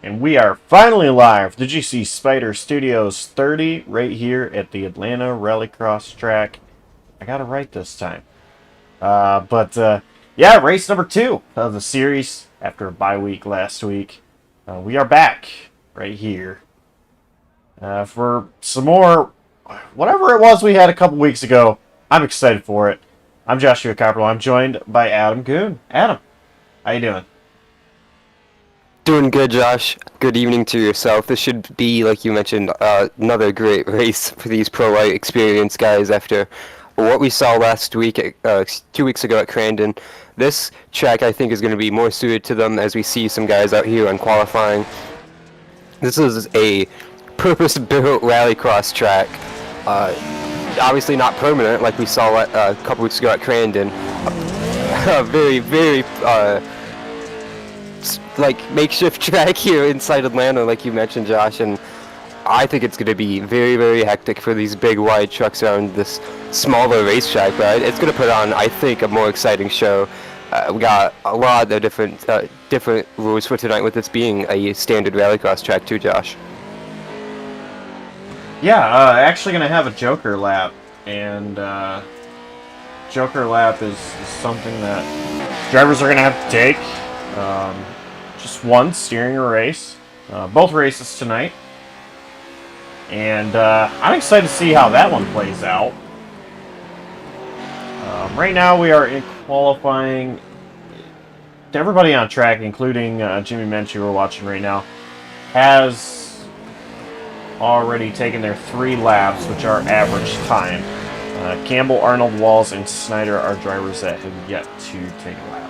And we are finally live. The JCTV Studios 30 right here at the Atlanta Rallycross track. I got it right this time. Yeah, race number 2 of the series after a bye week last week. We are back right here for some more, whatever it was we had a couple weeks ago. I'm excited for it. I'm Joshua Copperl. I'm joined by Adam Goon. Adam, how you doing? Doing good, Josh. Good evening to yourself. This should be, like you mentioned, another great race for these Pro Lite Xperience guys after what we saw last week, 2 weeks ago at Crandon. This track, I think, is going to be more suited to them as we see some guys out here on qualifying. This is a purpose-built rallycross track. Obviously not permanent, like we saw a couple weeks ago at Crandon. Very like makeshift track here inside Atlanta, like you mentioned, Josh, and I think it's going to be very hectic for these big wide trucks around this smaller racetrack, but it's going to put on, I think, a more exciting show. We got a lot of different rules for tonight, with this being a standard rallycross track too, Josh. Yeah, actually going to have a Joker lap, and Joker lap is something that drivers are going to have to take. Just once during a race. Both races tonight. And I'm excited to see how that one plays out. Right now we are in qualifying. Everybody on track, including Jimmy Mensch, who we're watching right now, has already taken their 3 laps, which are average time. Campbell, Arnold, Walls, and Snyder are drivers that have yet to take a lap.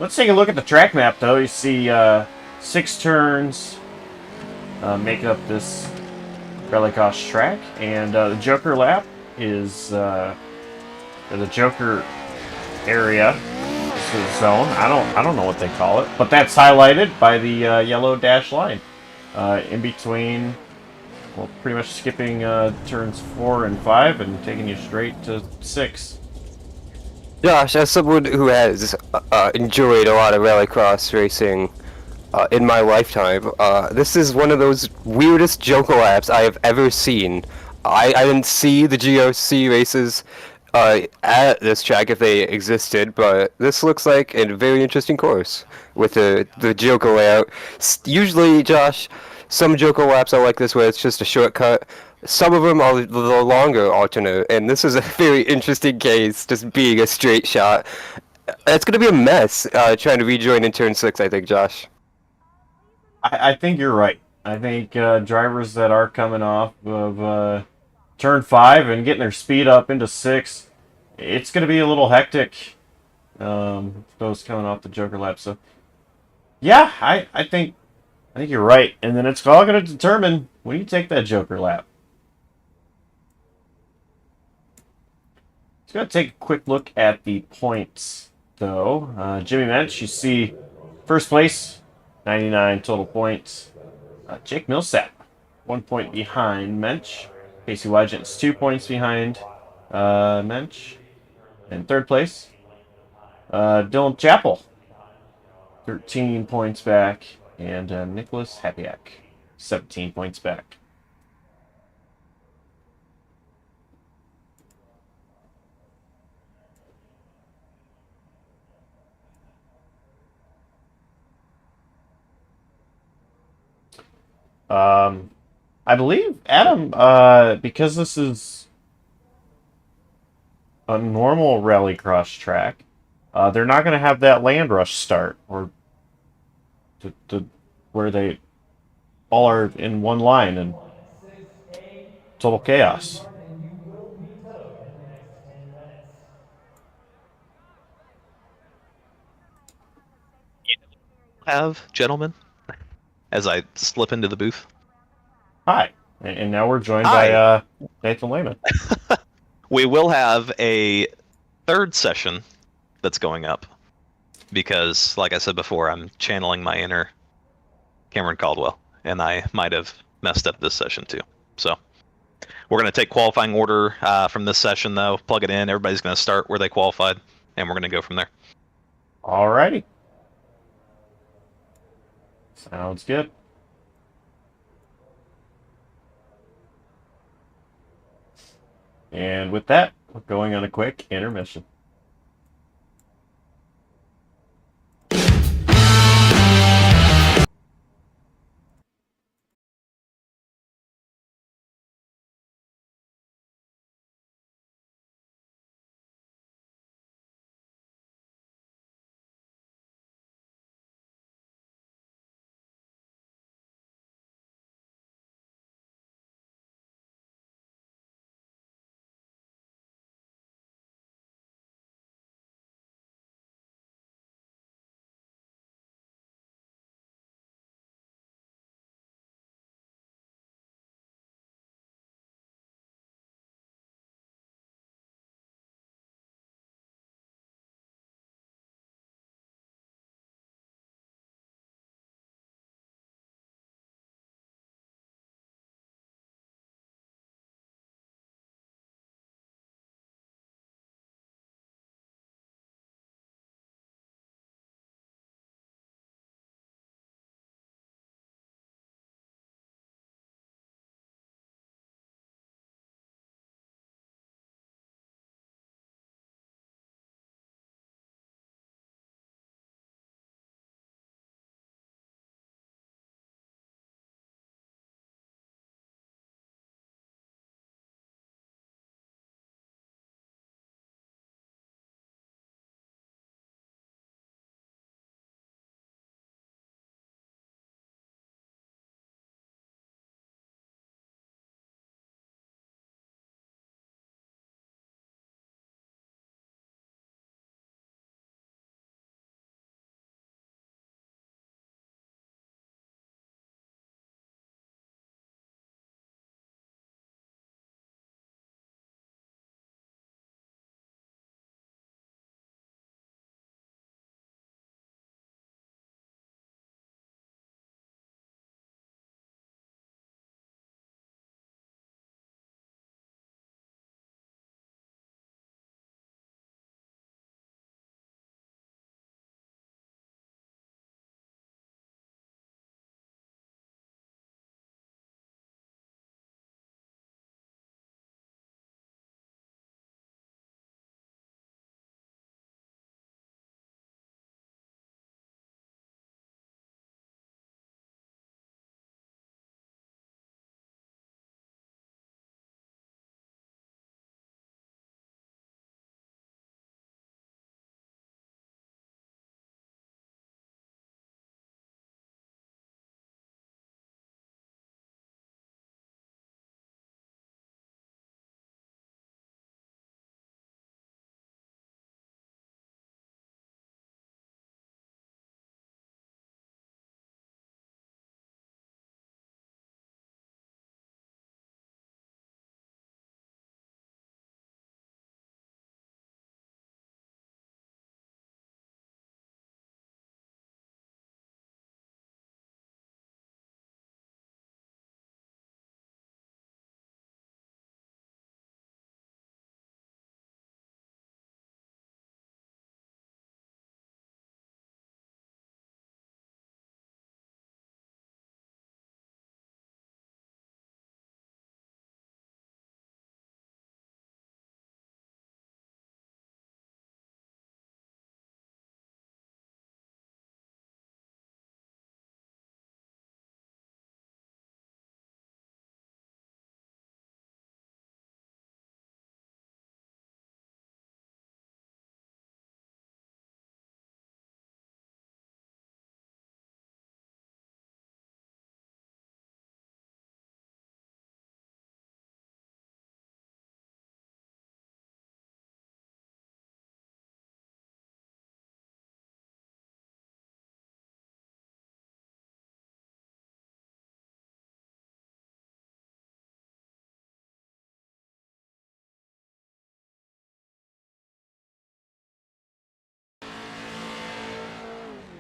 Let's take a look at the track map, though. You see 6 turns make up this rallycross track, and the Joker lap is or the Joker area. This is the zone. I don't know what they call it, but that's highlighted by the yellow dash line in between. Well, pretty much skipping turns 4 and 5 and taking you straight to 6. Josh, as someone who has enjoyed a lot of rallycross racing in my lifetime, this is one of those weirdest Joker laps I have ever seen. I didn't see the GOC races at this track if they existed, but this looks like a very interesting course with the Joker layout. Usually, Josh, some Joker laps are like this where it's just a shortcut. Some of them are the longer alternate, and this is a very interesting case, just being a straight shot. It's going to be a mess trying to rejoin in turn 6, I think, Josh. I think you're right. I think drivers that are coming off of turn 5 and getting their speed up into 6, it's going to be a little hectic. Those coming off the Joker lap. So, yeah, I think you're right. And then it's all going to determine when you take that Joker lap. Going to take a quick look at the points, though. Jimmy Mensch, you see first place, 99 total points. Jake Millsap, 1 point behind Mensch. Casey Wygent's 2 points behind Mensch. In third place, Dylan Chappell, 13 points back. And Nicholas Hapiak, 17 points back. I believe, Adam, because this is a normal rallycross track, they're not going to have that land rush start, or where they all are in one line and total chaos. Have, gentlemen, as I slip into the booth. Hi, and now we're joined Hi. by Nathan Lehman. We will have a third session that's going up because, like I said before, I'm channeling my inner Cameron Caldwell, and I might have messed up this session too. So We're going to take qualifying order from this session, though. Plug it in. Everybody's going to start where they qualified, and we're going to go from there. Alrighty. Sounds good. And with that, we're going on a quick intermission.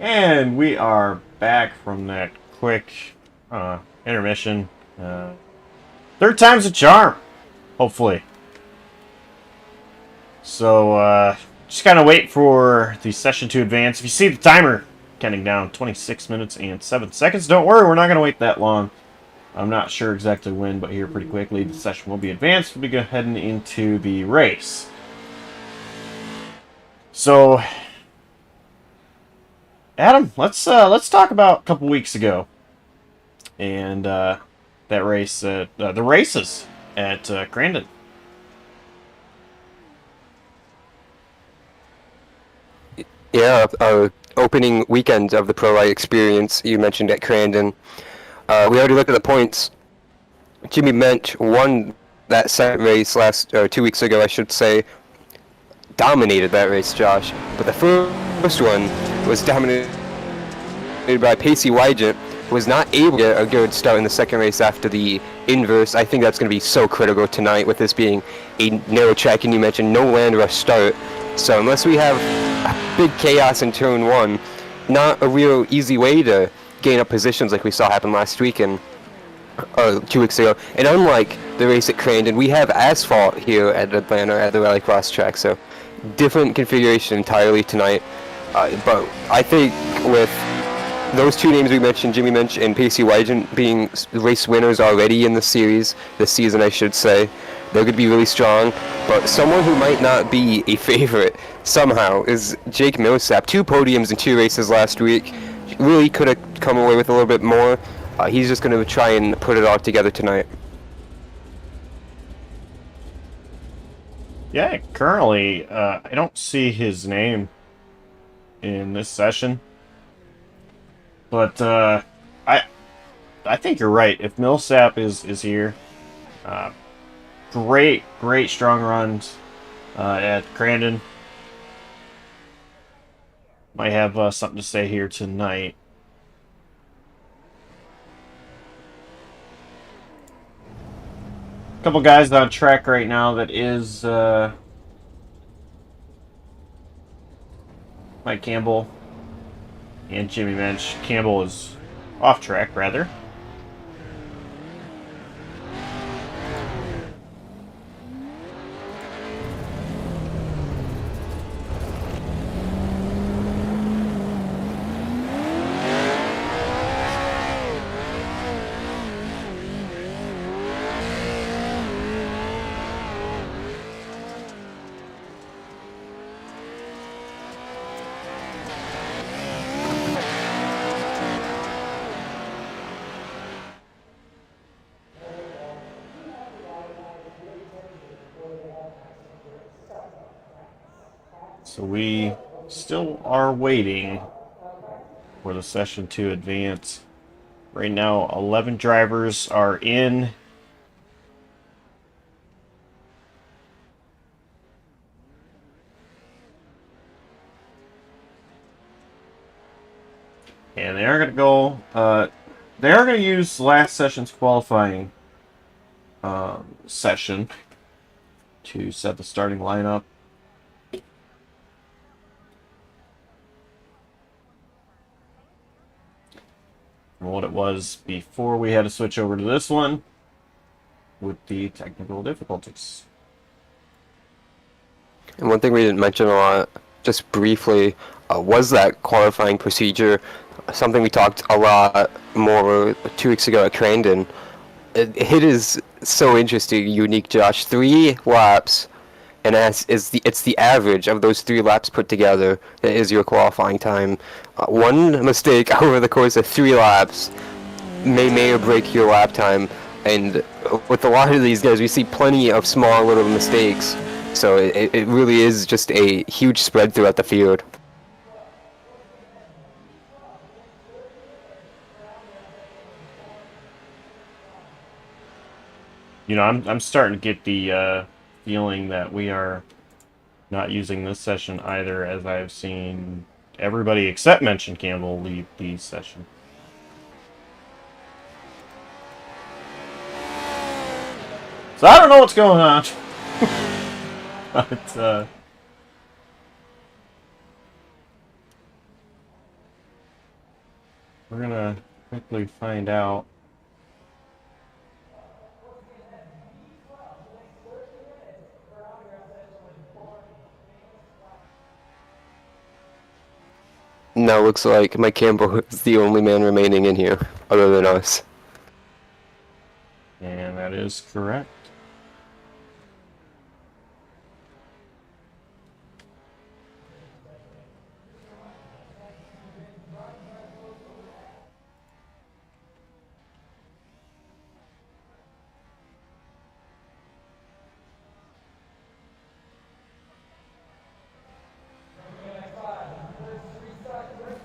And we are back from that quick intermission. Third time's a charm. hopefully. So, just kind of wait for the session to advance. If you see the timer counting down 26 minutes and 7 seconds, don't worry, we're not going to wait that long. I'm not sure exactly when, but here pretty quickly the session will be advanced. We'll be heading into the race. So, Adam, let's talk about a couple weeks ago and that race, the races at Crandon. Yeah, opening weekend of the Pro Lite Xperience you mentioned at Crandon. We already looked at the points. Jimmy Mensch won that second race 2 weeks ago, I should say. Dominated that race, Josh. But the first one was dominated by Pacey Wygant, who was not able to get a good start in the second race after the inverse. I think that's going to be so critical tonight with this being a narrow track, and you mentioned no land rush start. So unless we have big chaos in turn one, not a real easy way to gain up positions like we saw happen last weekend, 2 weeks ago. And unlike the race at Crandon, we have asphalt here at Atlanta at the Rallycross track, so different configuration entirely tonight. But I think with those two names we mentioned, Jimmy Mensch and Pacey Wygant, being race winners already in the series, this season I should say, they're going to be really strong. But someone who might not be a favorite somehow is Jake Millsap. 2 podiums in 2 races last week. Really could have come away with a little bit more. He's just going to try and put it all together tonight. Yeah, currently, I don't see his name in this session. But I think you're right. If Millsap is here, great strong runs at Crandon. Might have something to say here tonight. Couple guys on track right now that is Mike Campbell and Jimmy Mensch. Campbell is off track, rather. So we still are waiting for the session to advance. Right now, 11 drivers are in. And they are going to go, they are going to use last session's qualifying session to set the starting lineup. From what it was before we had to switch over to this one with the technical difficulties. And one thing we didn't mention a lot, just briefly, was that qualifying procedure. Something we talked a lot more 2 weeks ago at Crandon. It is so interesting, unique, Josh. 3 laps, and it's the average of those 3 laps put together that is your qualifying time. One mistake over the course of 3 laps may or break your lap time, and with a lot of these guys, we see plenty of small little mistakes. So it really is just a huge spread throughout the field. You know, I'm starting to get the feeling that we are not using this session either, as I've seen everybody except Mensch Campbell leave the session. So I don't know what's going on. But we're gonna quickly find out. Now looks like Mike Campbell is the only man remaining in here, other than us. And that is correct.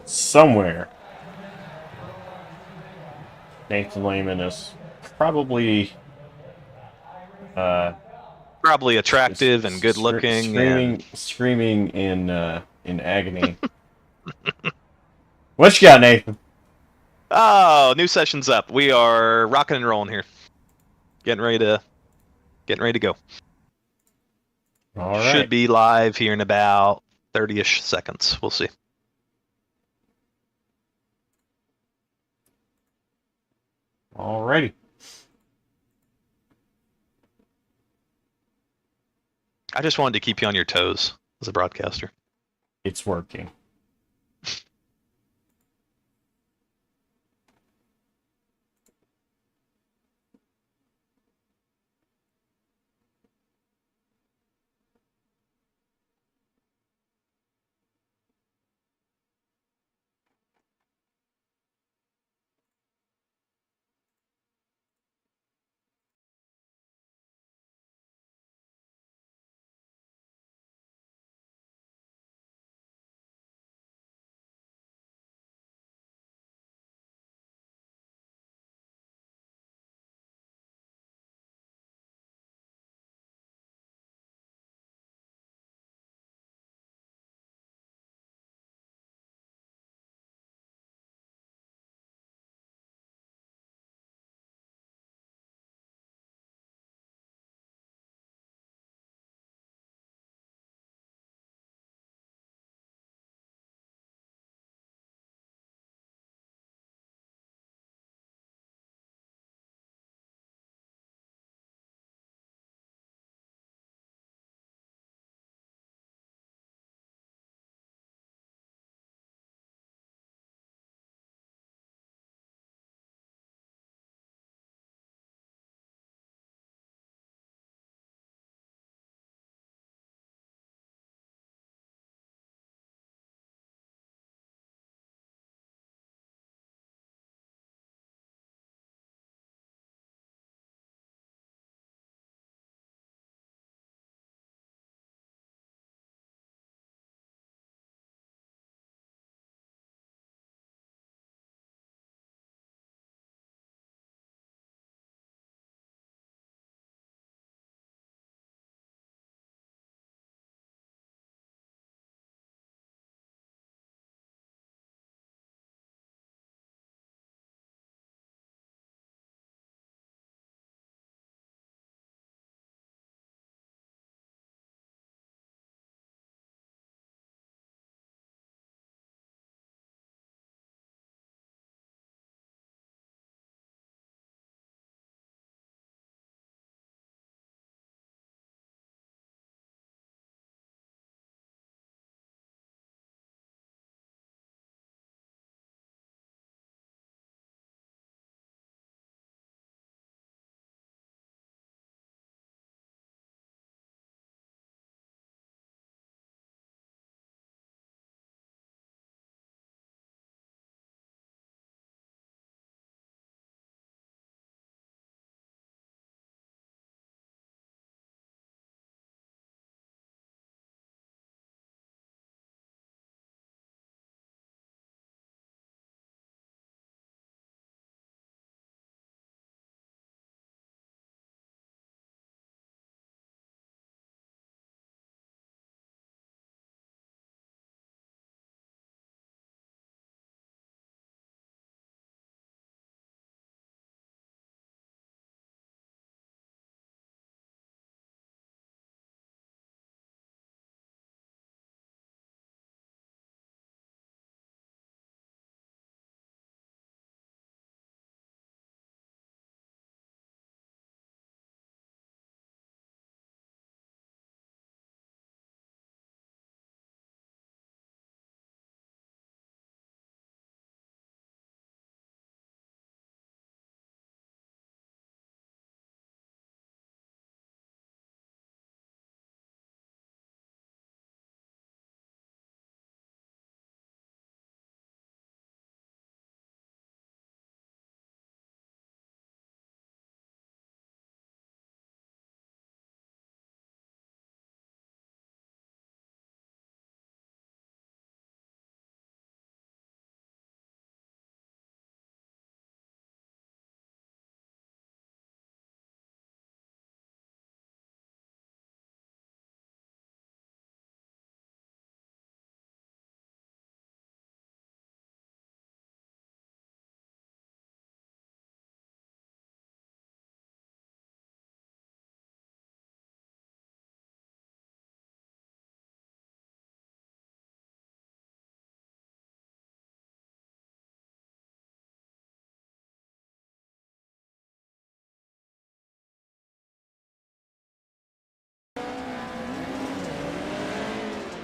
Somewhere, Nathan Lehman is probably Probably attractive and good looking and screaming in agony. What you got, Nathan? oh, new session's up. We are rocking and rolling here. Getting ready to go. All Should right. be live here in about 30-ish seconds. We'll see. Alrighty. I just wanted to keep you on your toes as a broadcaster. It's working.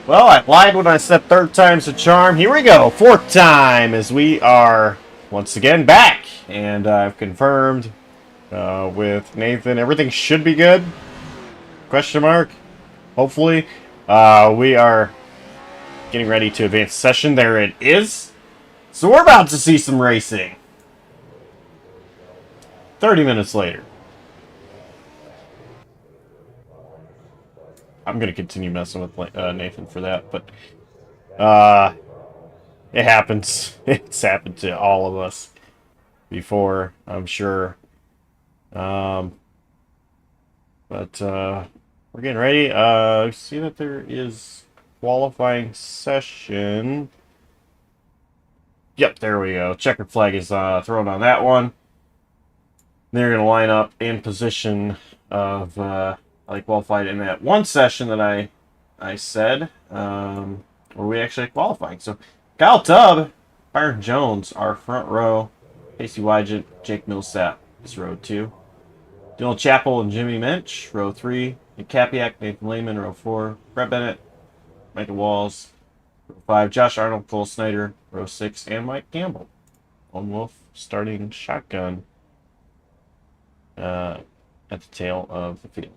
Well, I lied when I said third time's a charm. Here we go, fourth time, as we are once again back. And I've confirmed with Nathan, everything should be good. Question mark. Hopefully. We are getting ready to advance session. There it is. So we're about to see some racing. 30 minutes later. I'm going to continue messing with Nathan for that, but it happens. It's happened to all of us before, I'm sure. But we're getting ready. See that there is qualifying session. Yep, there we go. Checkered flag is thrown on that one. They're going to line up in position of I qualified in that one session that I said where we actually qualifying. So Kyle Tubb, Byron Jones, our front row. Casey Wygent, Jake Millsap is row 2. Dylan Chappell and Jimmy Mensch, row 3. Nick Capiak, Nathan Lehman, row 4. Brett Bennett, Michael Walls, row 5. Josh Arnold, Cole Snyder, row 6. And Mike Campbell. Lone Wolf starting shotgun at the tail of the field.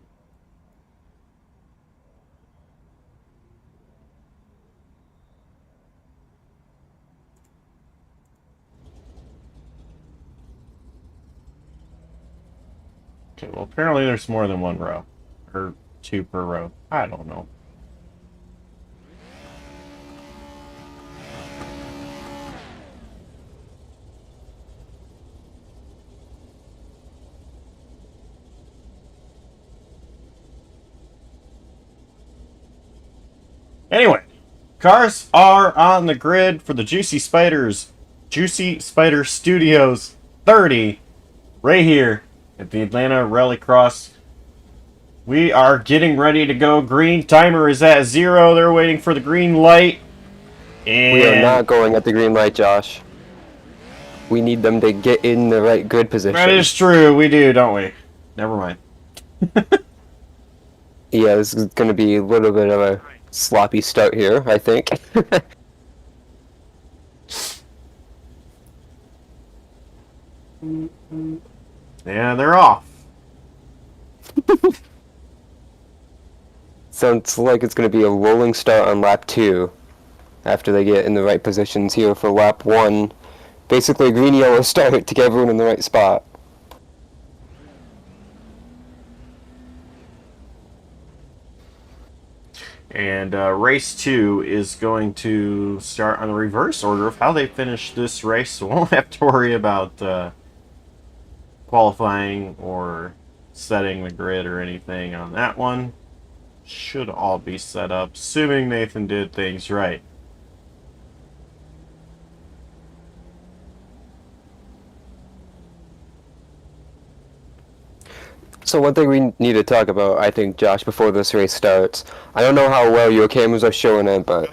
Okay, well, apparently there's more than one row. Or 2 per row. I don't know. Anyway, cars are on the grid for the JuicySpydr's JuicySpydr Studios 30 right here at the Atlanta Rallycross. We are getting ready to go. Green timer is at 0. They're waiting for the green light. And We are not going at the green light, Josh. We need them to get in the right good position. that is true. We do, don't we? Never mind. Yeah, this is going to be a little bit of a sloppy start here, I think. Yeah, they're off. Sounds like it's going to be a rolling start on lap 2 after they get in the right positions here for lap 1. Basically a green-yellow start to get everyone in the right spot. And race 2 is going to start on the reverse order of how they finish this race, so we won't have to worry about qualifying or setting the grid or anything on that one. Should all be set up, assuming Nathan did things right. So one thing we need to talk about, I think, Josh, before this race starts, I don't know how well your cameras are showing it, but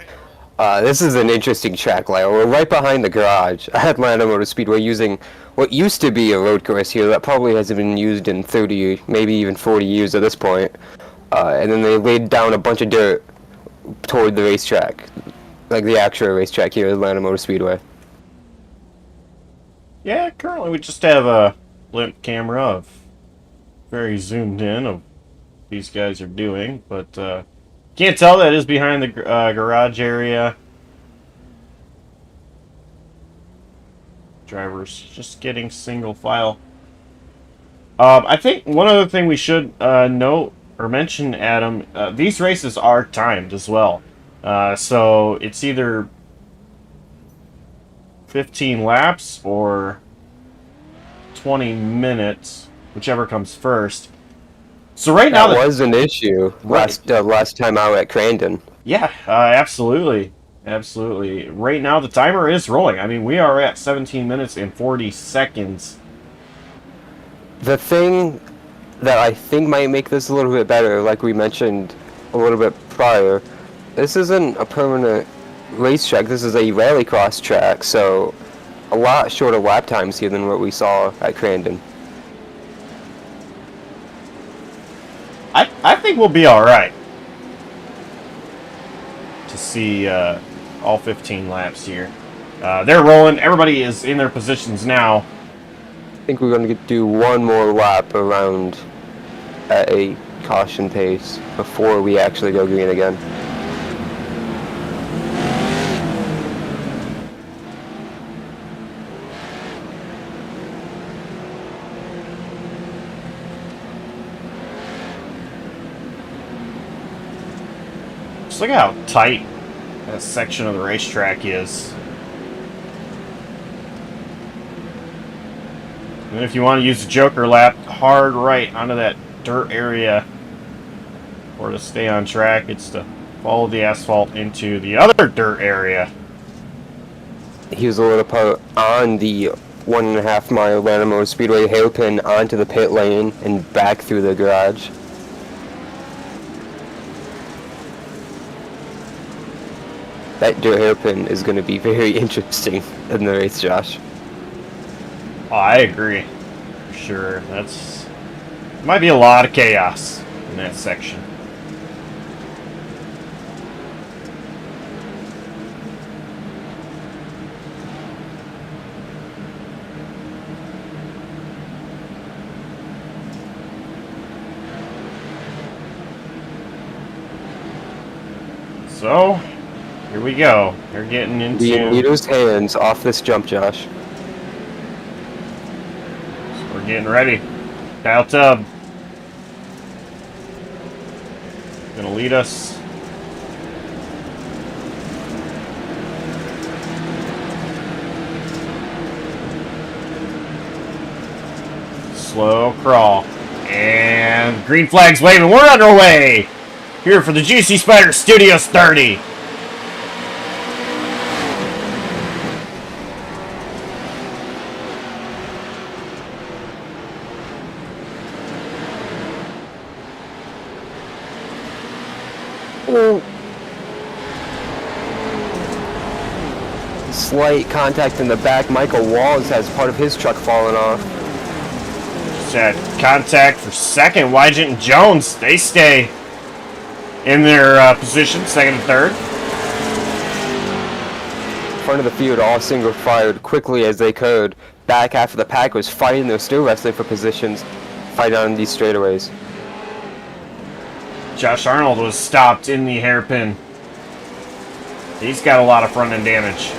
this is an interesting track layout. We're right behind the garage at Atlanta Motor Speedway using what used to be a road course here that probably hasn't been used in 30, maybe even 40 years at this point. And then they laid down a bunch of dirt toward the racetrack, like the actual racetrack here at Atlanta Motor Speedway. Yeah, currently we just have a blimp camera of very zoomed in of what these guys are doing, but can't tell that is behind the garage area. Drivers just getting single file. I think one other thing we should note or mention, Adam, these races are timed as well. So it's either 15 laps or 20 minutes, whichever comes first. So right now that was an issue last time out at Crandon. Yeah, absolutely. Absolutely. Right now the timer is rolling. I mean, we are at 17 minutes and 40 seconds. The thing that I think might make this a little bit better, like we mentioned a little bit prior, this isn't a permanent racetrack. This is a rallycross track, so a lot shorter lap times here than what we saw at Crandon. I think we'll be all right. To to see all 15 laps here. They're rolling. Everybody is in their positions now. I think we're going to do one more lap around at a caution pace before we actually go green again. Just look at how tight that section of the racetrack is. And if you want to use the Joker lap, hard right onto that dirt area. Or to stay on track, it's to follow the asphalt into the other dirt area. He was a little part on the 1.5 mile Lanamo Speedway hairpin onto the pit lane and back through the garage. That dirt hairpin is going to be very interesting in the race, Josh. Oh, I agree. For sure. Might be a lot of chaos in that section. So, here we go. They're getting into... The leader's hands off this jump, Josh. We're getting ready. Kyle Tubb. Gonna lead us. Slow crawl. And green flag's waving. We're underway! Here for the JuicySpydr Studios 30. Slight contact in the back. Michael Walls has part of his truck fallen off. Just had contact for second. Wygant and Jones, they stay in their position, second and third. Front of the field, all single fired quickly as they could. Back half of the pack was fighting. They're still wrestling for positions, fighting on these straightaways. Josh Arnold was stopped in the hairpin. He's got a lot of front end damage.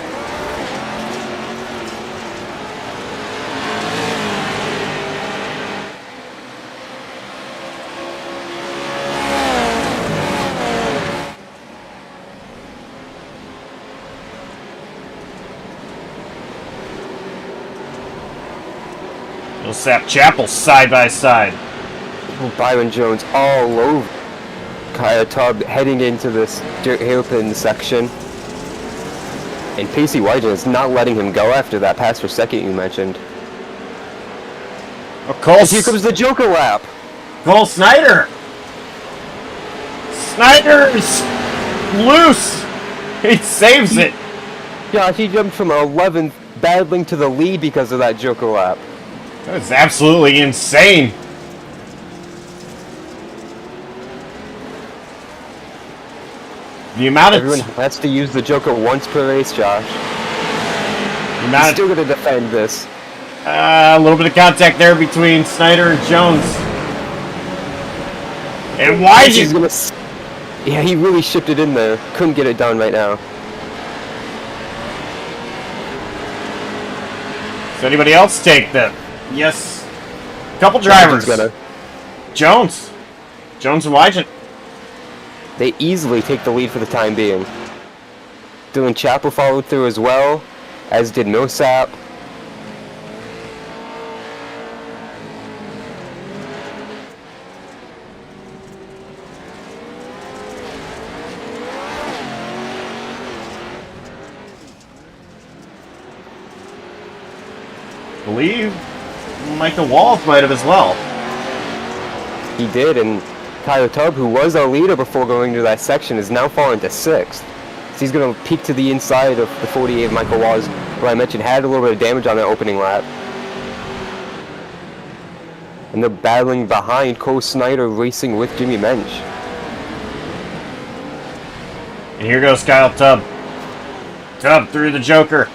Millsap Chapel side by side. Byron Jones all over Kyle Tubb heading into this dirt hairpin section. And Pacey Wygant is not letting him go after that pass for second you mentioned. Oh, Cole, Here comes the Joker lap. Cole Snyder. Snyder's loose. He saves it. Gosh, he jumped from 11th, battling to the lead because of that Joker lap. That is absolutely insane. The amount of Everyone has to use the Joker once per race, Josh. He's still going to defend this. A little bit of contact there between Snyder and Jones. And why He's gonna... Yeah, he really shipped it in there. Couldn't get it done right now. Does anybody else take them? Yes. Couple drivers. Jones and Wygant. They easily take the lead for the time being. Dylan Chapel followed through as well, as did Millsap. I believe Michael Walls might have as well. He did, and Kyle Tubb, who was our leader before going to that section, is now falling to 6th. So he's going to peek to the inside of the 48 Michael Walls, who I mentioned had a little bit of damage on that opening lap. And they're battling behind Cole Snyder, racing with Jimmy Mensch. And here goes Kyle Tubb. Tubb through the Joker.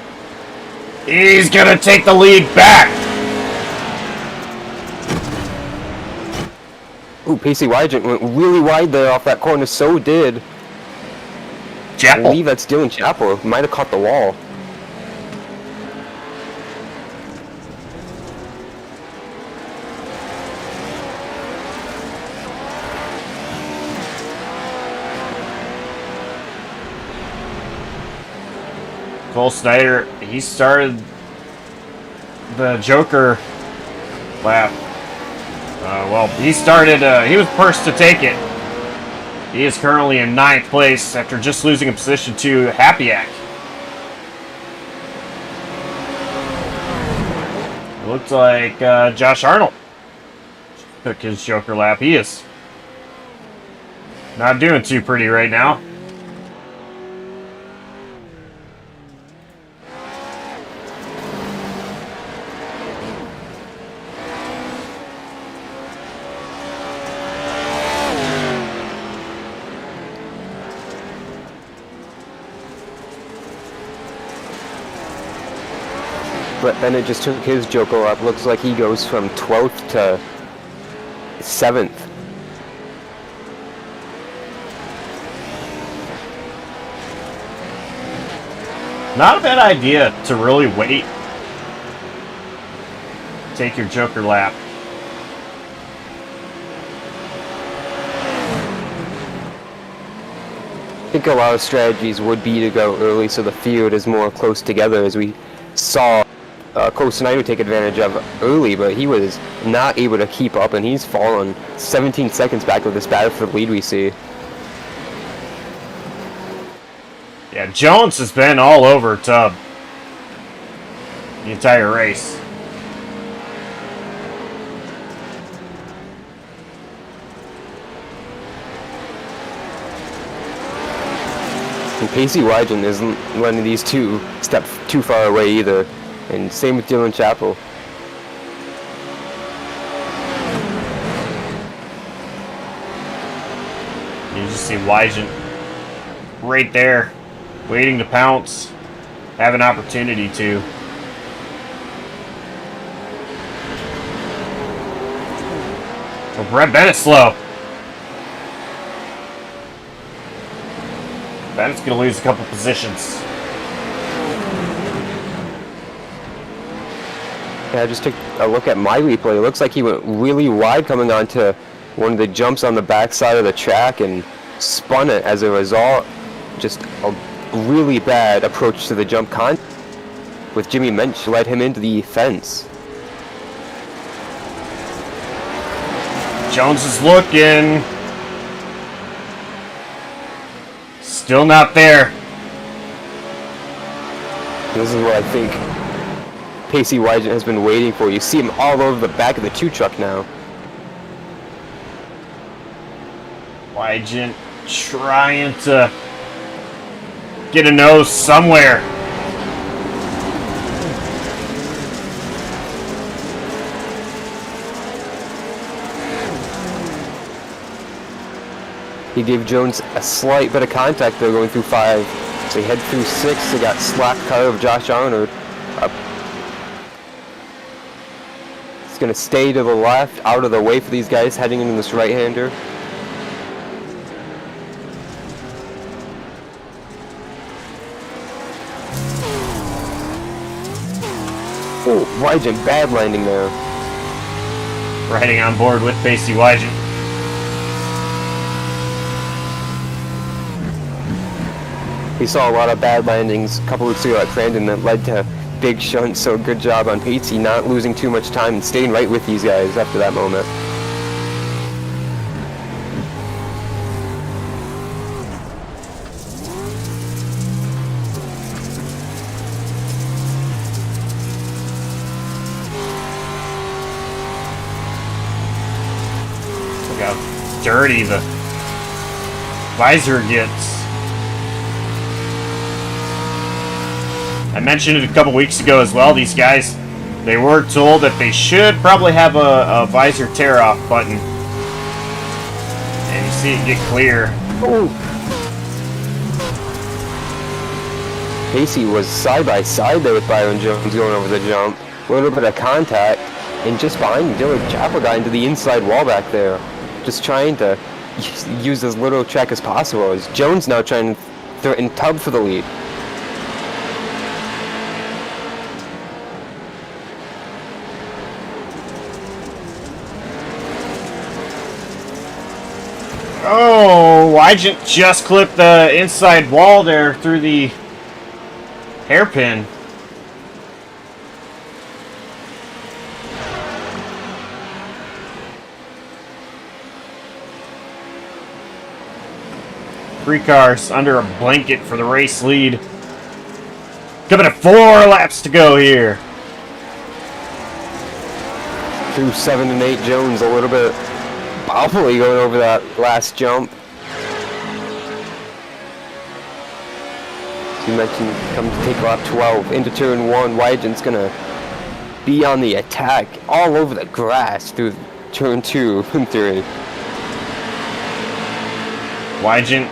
He's gonna take the lead back. Ooh, Pacey Wygant went really wide there off that corner, so did... I believe that's Dylan Chapel. Might have caught the wall. Cole Snyder, he started the Joker lap. Well, he started, he was first to take it. He is currently in 9th place after just losing a position to Happyack. It looks like Josh Arnold took his Joker lap. He is not doing too pretty right now. Brett Bennett just took his Joker up. Looks like he goes from 12th to 7th. Not a bad idea to really wait. Take your Joker lap. I think a lot of strategies would be to go early so the field is more close together, as we saw Cole Snyder take advantage of early, but he was not able to keep up, and he's fallen 17 seconds back with this battle for the lead we see. Yeah, Jones has been all over Tubb the entire race. And Pacey Wygant isn't letting these two step too far away either. And same with Dylan Chapel. You just see Wygant right there, waiting to pounce, have an opportunity to. Oh, Brett Bennett's slow. Bennett's going to lose a couple positions. Yeah, just took a look at my replay. It looks like he went really wide coming onto one of the jumps on the backside of the track and spun it as a result. Just a really bad approach to the jump with Jimmy Mensch led him into the fence. Jones is looking. Still not there. This is what I think Pacey Wygant has been waiting for. You see him all over the back of the 2 truck now. Wygant trying to get a nose somewhere. He gave Jones a slight bit of contact there going through 5. So he head through 6. They got slack car of Josh Arnold. It's going to stay to the left, out of the way for these guys heading into this right-hander. Oh, Wygant, bad landing there. Riding on board with Pacey Wygant. We saw a lot of bad landings a couple weeks ago at Crandon that led to big shunts, so good job on Pacey not losing too much time and staying right with these guys after that moment. Look how dirty the visor gets. I mentioned it a couple weeks ago as well. These guys, they were told that they should probably have a visor tear-off button. And you see it get clear. Oh. Pacey was side by side there with Byron Jones going over the jump. A little bit of contact, and just behind Dylan Chapel got into the inside wall back there. Just trying to use as little track as possible. As Jones now trying to threaten Tubb for the lead. Oh, Wygant just clipped the inside wall there through the hairpin. Three cars under a blanket for the race lead. Coming at 4 laps to go here. Through 7 and 8, Jones a little bit awfully going over that last jump. As you mentioned, come to take lap 12 into turn 1. Wygant's gonna be on the attack all over the grass through turn 2 and 3. Wygant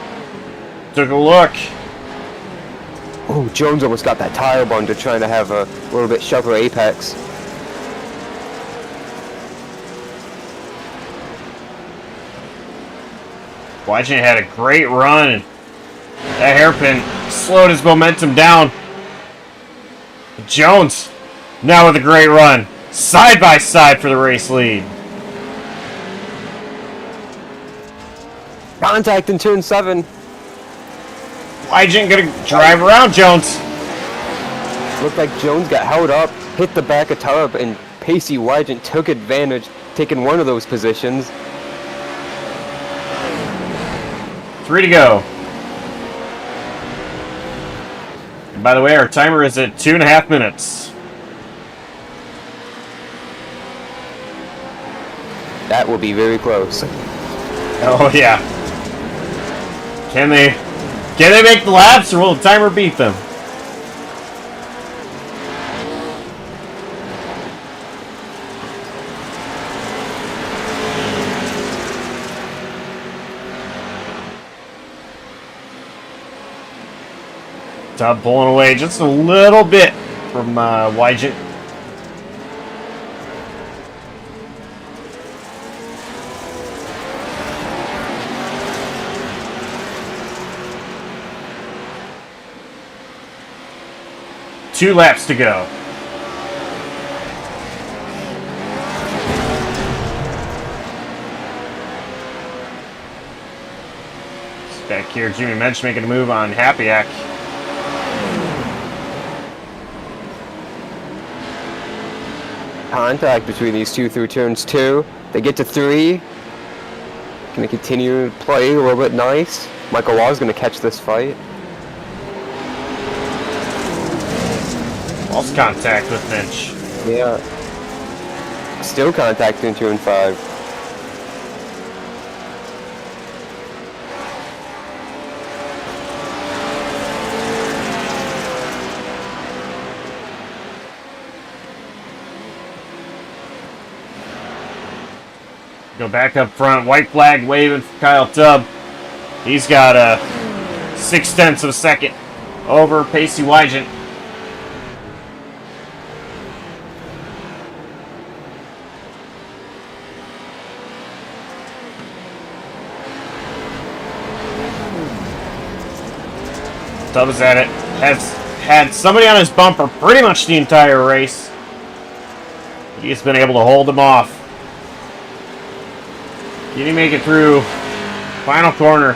took a look. Oh, Jones almost got that tire bundle trying to have a little bit sharper apex. Wygant had a great run, and that hairpin slowed his momentum down. Jones, now with a great run, side by side for the race lead. Contact in turn 7. Wygant gonna drive around Jones. Looked like Jones got held up, hit the back of Tubb, and Pacey Wygant took advantage, taking one of those positions. 3 to go. And by the way, our timer is at 2.5 minutes. That will be very close. Oh yeah. Can they make the laps, or will the timer beat them? Tubb pulling away just a little bit from Wygant. Two laps to go. Back here, Jimmy Mensch making a move on Happyack. Contact between these two through turns 2. They get to 3. Gonna continue to play a little bit nice. Michael Waugh's gonna catch this fight. Lost contact with Mensch. Yeah. Still contact in turn 5. Go back up front. White flag waving for Kyle Tubb. He's got a 0.6 of a second over Pacey Wygant. Tubb is at it. Has had somebody on his bumper pretty much the entire race. He's been able to hold him off. Can he make it through? Final corner.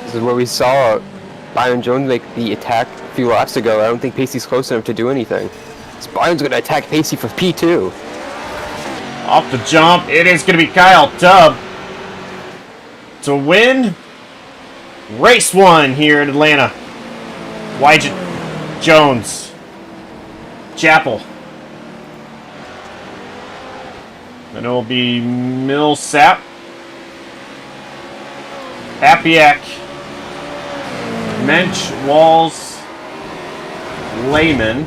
This is where we saw Byron Jones make the attack a few laps ago. I don't think Pacey's close enough to do anything. So Byron's going to attack Pacey for P2. Off the jump, it is going to be Kyle Tubb to win race 1 here in Atlanta. Wygant, Jones, Chapel. Then it will be Millsap, Happyack, Mensch, Walls, Lehman.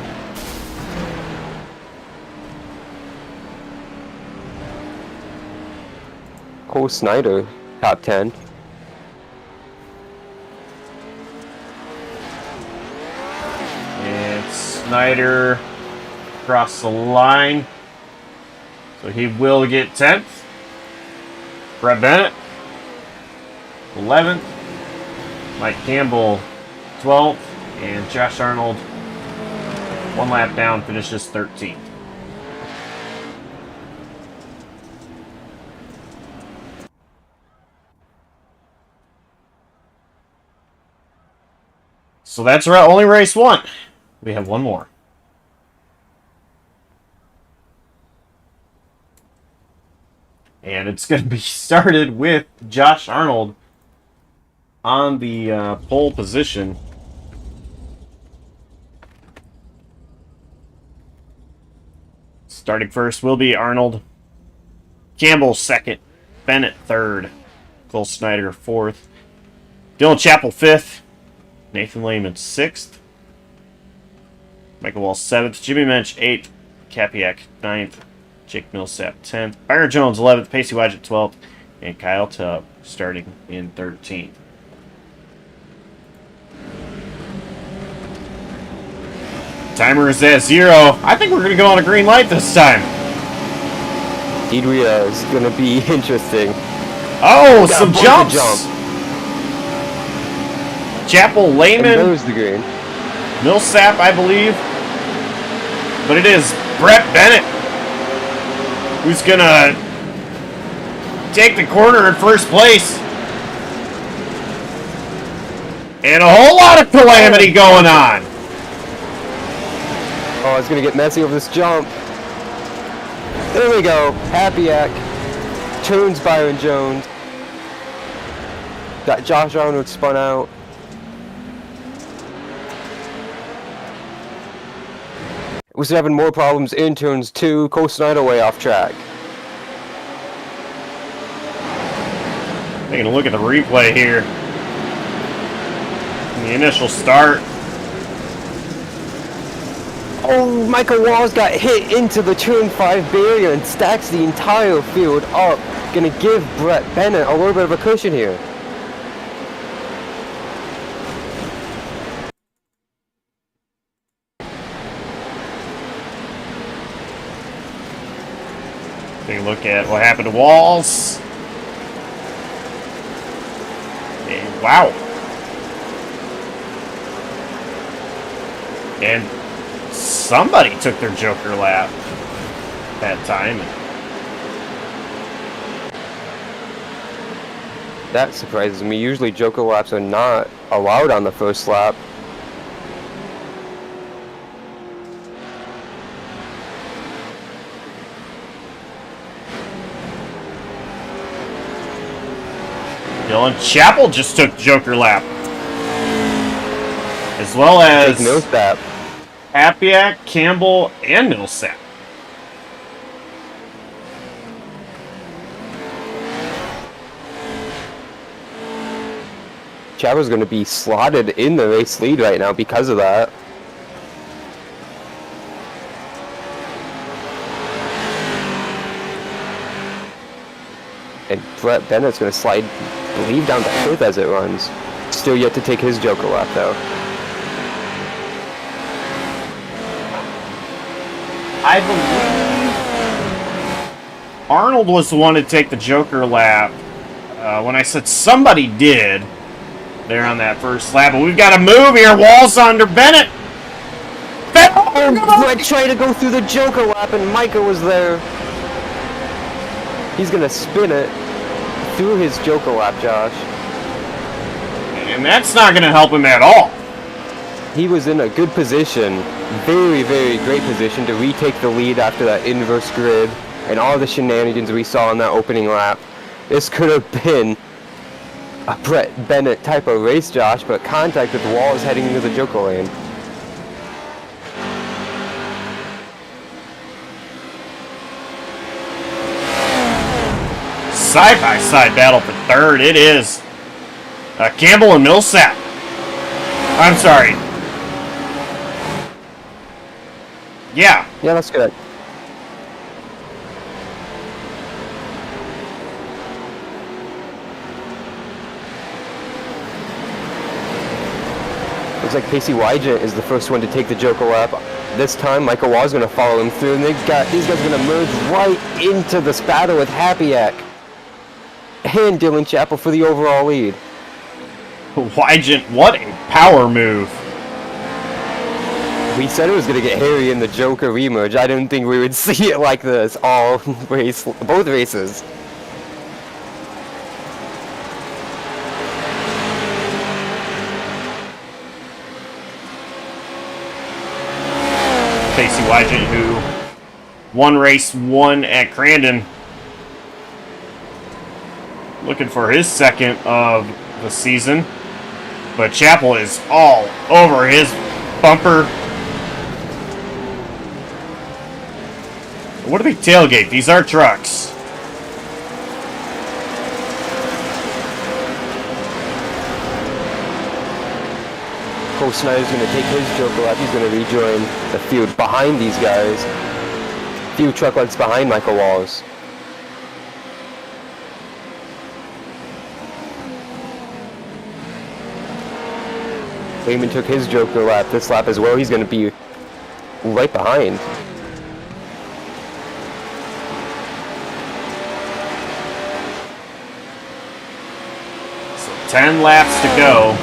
Cole Snyder, top 10. And Snyder across the line. So he will get 10th. Brett Bennett, 11th. Mike Campbell, 12th. And Josh Arnold, one lap down, finishes 13th. So that's only race 1. We have one more. And it's going to be started with Josh Arnold on the pole position. Starting first will be Arnold. Campbell second. Bennett third. Cole Snyder fourth. Dylan Chappell fifth. Nathan Lehman sixth. Michael Wall seventh. Jimmy Mensch eighth. Capiak ninth. Jake Millsap 10th. Byron Jones 11th. Pacey Wadgett 12th. And Kyle Tubb starting in 13th. Timer is at 0. I think we're going to go on a green light this time. Indeed we are. It's going to be interesting. Oh, some jumps. Chappell, Lehman. And there's the green. Millsap, I believe. But it is Brett Bennett who's going to take the corner in first place. And a whole lot of calamity going on. Oh, it's going to get messy over this jump. There we go. Happy-ack. Turns Byron Jones. Got Josh Arnold spun out. Was having more problems in turns 2. Cole Snyder way off track. Taking a look at the replay here. The initial start. Oh, Michael Walls got hit into the turn 5 barrier and stacks the entire field up. Gonna give Brett Bennett a little bit of a cushion here. Take a look at what happened to Walls. And wow. And somebody took their Joker lap that time. That surprises me. Usually Joker laps are not allowed on the first lap. Dylan Chappell just took Joker lap. As well as Take Millsap. Apiak, Campbell, and Millsap. Chappell's going to be slotted in the race lead right now because of that. And Brett Bennett's going to slide, I believe, down to 5th as it runs. Still yet to take his Joker lap, though. I believe Arnold was the one to take the Joker lap. When I said somebody did there on that first lap, but we've got to move here. Walls under Bennett. Brett tried to go through the Joker lap, and Micah was there. He's going to spin it through his Joker lap, Josh. And that's not going to help him at all. He was in a good position, very, very great position to retake the lead after that inverse grid and all the shenanigans we saw in that opening lap. This could have been a Brett Bennett type of race, Josh, but contact with Walls heading into the Joker lane. Side-by-side battle for third. It is Campbell and Millsap. I'm sorry. Yeah. Yeah, that's good. Looks like Pacey Wygent is the first one to take the Joker lap. This time, Michael Waugh's going to follow him through, and these guys are going to merge right into the battle with Happyack and Dylan Chappell for the overall lead. Wygent, what a power move. We said it was going to get hairy in the Joker remerge. I didn't think we would see it like this both races. Pacey Wygent, who won race 1 at Crandon, looking for his second of the season, but Chappell is all over his bumper. What do they tailgate? These are trucks. Cole Snyder's going to take his Joker lap. He's going to rejoin the field behind these guys. A few truck lengths behind Michael Walls. Raymond took his Joker lap this lap as well. He's going to be right behind. So 10 laps to go.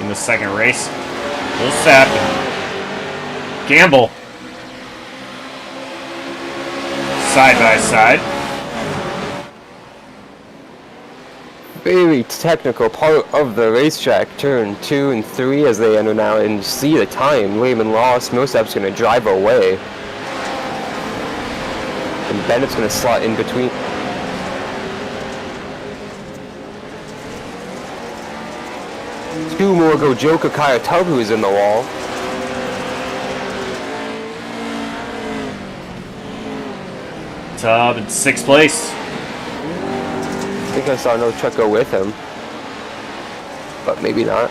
In the second race. Will Sapp and Gamble side by side. Very technical part of the racetrack, turn 2 and 3 as they enter now, and see the time. Raymond lost. Millsap's going to drive away. And Bennett's going to slot in between. Two more go. Joker Kaya Tub, who is in the wall. Tubb in 6th place. I think I saw no truck go with him, but maybe not.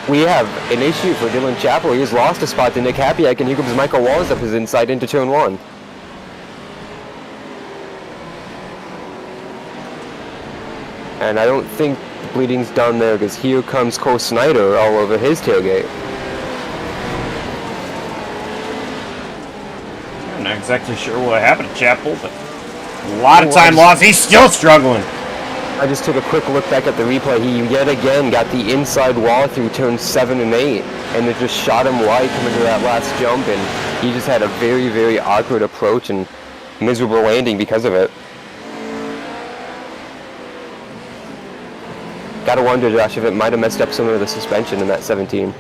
We have an issue for Dylan Chappell. He has lost a spot to Nick Happyack, and here comes Michael Wallace up his inside into turn 1. And I don't think the bleeding's done there, because here comes Cole Snyder all over his tailgate. I'm not exactly sure what happened to Chappell, but a lot of time lost. He's still struggling. I just took a quick look back at the replay. He yet again got the inside wall through turns 7 and 8, and it just shot him wide coming to that last jump, and he just had a very, very awkward approach and miserable landing because of it. Gotta wonder, Josh, if it might have messed up some of the suspension in that 17.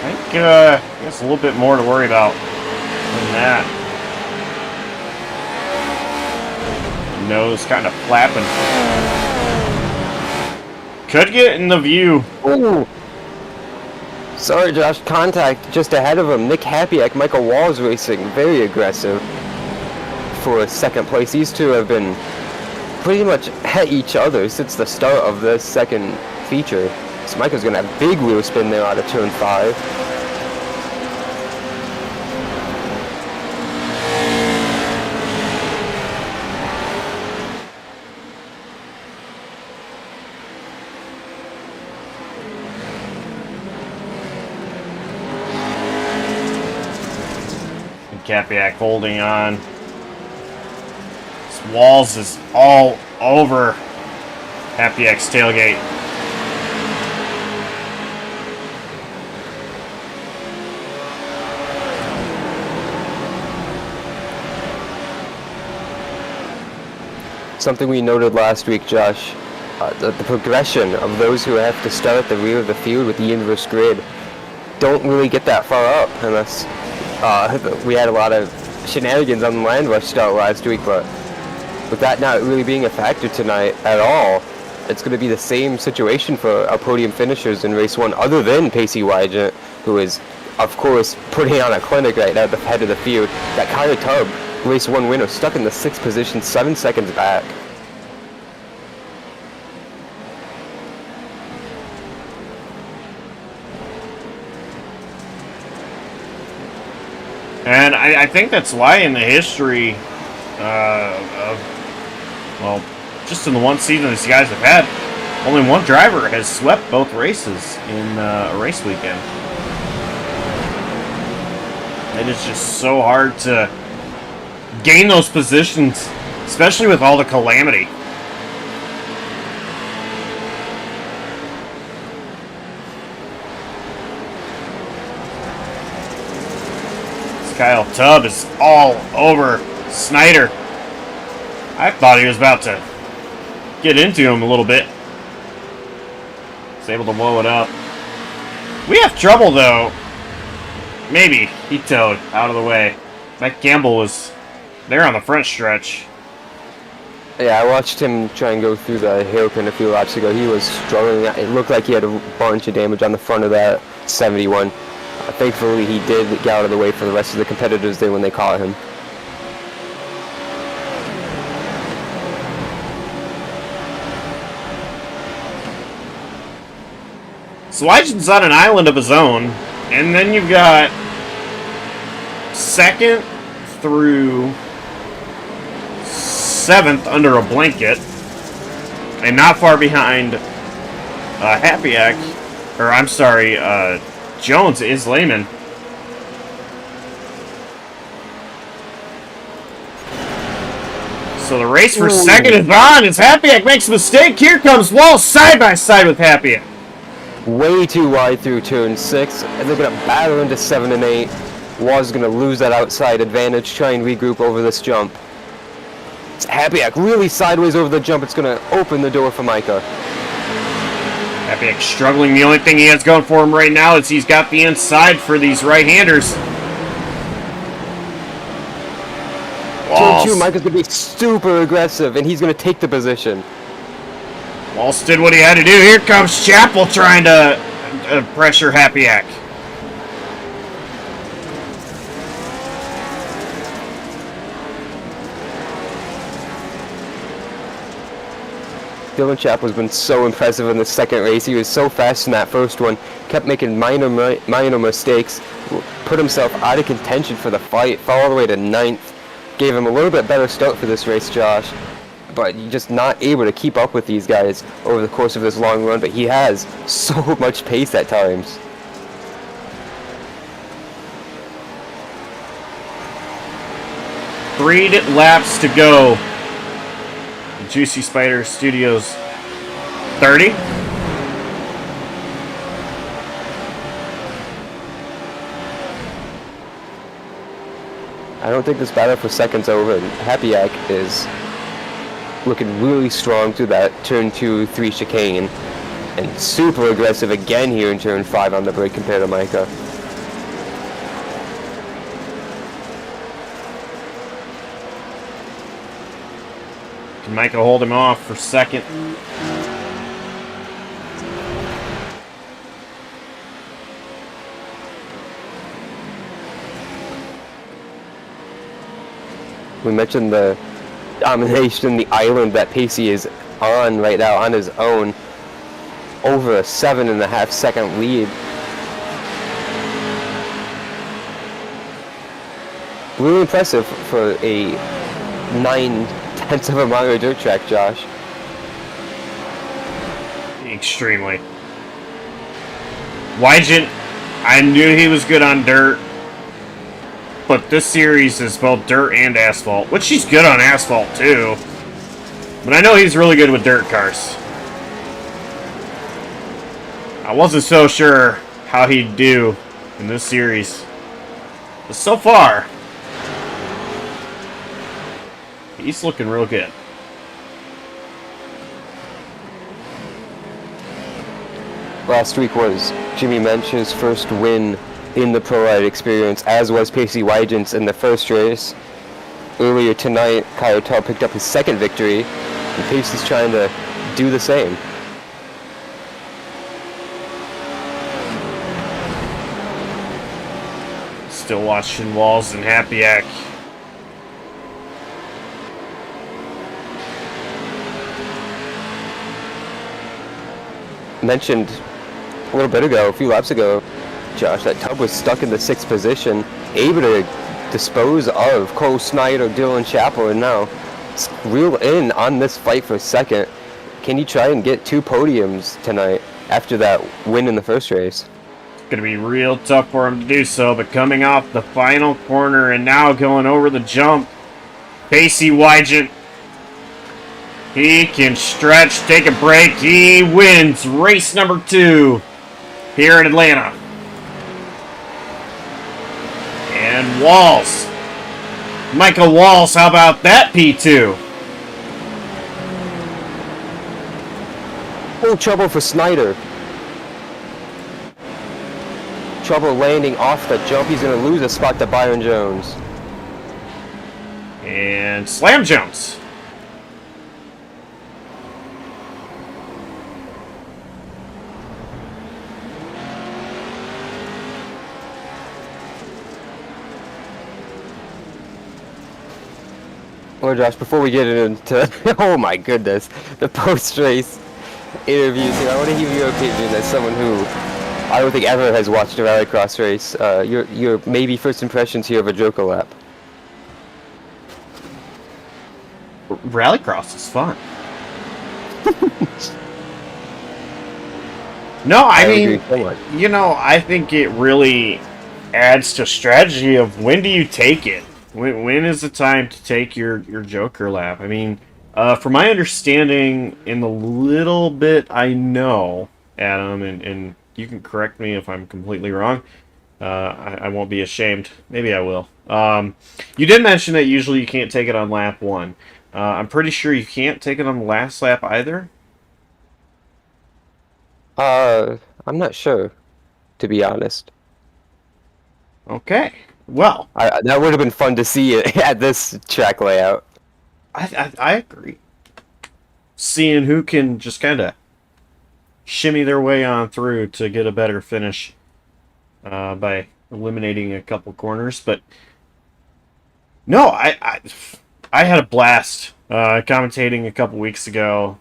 I think there's a little bit more to worry about than that. Nose kind of flapping. Could get in the view. Ooh. Sorry, Josh. Contact just ahead of him. Nick Happyack, Michael Walls racing. Very aggressive for second place. These two have been pretty much at each other since the start of the second feature. So Michael's going to have big wheel spin there out of turn 5. Happyack holding on. This Walls is all over Happyack's tailgate. Something we noted last week, Josh, the progression of those who have to start at the rear of the field with the inverse grid don't really get that far up unless we had a lot of shenanigans on the land rush start last week, but with that not really being a factor tonight at all, it's going to be the same situation for our podium finishers in race 1, other than Pacey Wygent, who is, of course, putting on a clinic right now at the head of the field. That Kyle Tubb, race 1 winner, stuck in the 6th position, 7 seconds back. I think that's why in the history well, just in the one season these guys have had, only one driver has swept both races in a race weekend. It is just so hard to gain those positions, especially with all the calamity. Kyle Tubb is all over Snyder. I thought he was about to get into him a little bit. He's able to blow it up. We have trouble though. Maybe he towed out of the way. That Gamble was there on the front stretch. Yeah, I watched him try and go through the hairpin a few laps ago. He was struggling. It looked like he had a bunch of damage on the front of that 71. Thankfully, he did get out of the way for the rest of the competitors there when they caught him. Swygen's on an island of his own, and then you've got 2nd through 7th under a blanket, and not far behind Jones is Lehman. So the race for second is on as Happyak makes a mistake. Here comes Wall side by side with Happyak. Way too wide through turn 6, and they're going to battle into 7 and 8. Wall's going to lose that outside advantage, try and regroup over this jump. It's Happyak really sideways over the jump. It's going to open the door for Micah. Happyak struggling. The only thing he has going for him right now is he's got the inside for these right-handers. Turn 2, Micah's going to be super aggressive, and he's going to take the position. Walsh did what he had to do. Here comes Chappell trying to pressure Happyak. Dylan Chappell's been so impressive in the second race. He was so fast in that first one, kept making minor mistakes, put himself out of contention for the fight, fell all the way to 9th. Gave him a little bit better start for this race, Josh, but you're just not able to keep up with these guys over the course of this long run, but he has so much pace at times. Three laps to go. JuicySpydr Studios 30. I don't think this battle for second's over. Happyak is looking really strong through that turn 2-3 chicane, and super aggressive again here in turn 5 on the brake compared to Micah. Can Micah hold him off for second? We mentioned the domination, the island that Pacey is on right now on his own. Over a 7.5 second lead. Really impressive for a 9/10 of a mile dirt track, Josh. Extremely. Wygant, I knew he was good on dirt, but this series is both dirt and asphalt, which he's good on asphalt too. But I know he's really good with dirt cars. I wasn't so sure how he'd do in this series, but so far, he's looking real good. Last week was Jimmy Mench's first win in the Pro Lite Xperience, as was Pacey Wygant's in the first race. Earlier tonight, Kyle Tubb picked up his second victory, and Pacey's trying to do the same. Still watching Walls and Happyak. Mentioned a few laps ago, Josh, that Tubb was stuck in the 6th position, able to dispose of Cole Snyder, Dylan Chaplin now. Reel in on this fight for second. Can he try and get 2 podiums tonight after that win in the first race? Gonna be real tough for him to do so, but coming off the final corner and now going over the jump, Pacey Wygant, he can stretch, take a break. He wins race number 2 here in Atlanta. And Walls, Michael Walls, how about that P2? Oh, trouble for Snyder. Trouble landing off the jump. He's going to lose a spot to Byron Jones. And Slam Jones. Well, Josh, before we get into, oh my goodness, the post-race interviews here, I want to hear your opinion as someone who I don't think ever has watched a rallycross race. Your maybe first impressions here of a Joker lap. Rallycross is fun. No, I mean, you know, I think it really adds to strategy of when do you take it? When is the time to take your Joker lap? I mean, from my understanding, in the little bit I know, Adam, and you can correct me if I'm completely wrong. I won't be ashamed. Maybe I will. You did mention that usually you can't take it on lap 1. I'm pretty sure you can't take it on the last lap either. I'm not sure, to be honest. Okay. Well, that would have been fun to see it at this track layout. I agree. Seeing who can just kind of shimmy their way on through to get a better finish by eliminating a couple corners. But no, I had a blast commentating a couple weeks ago.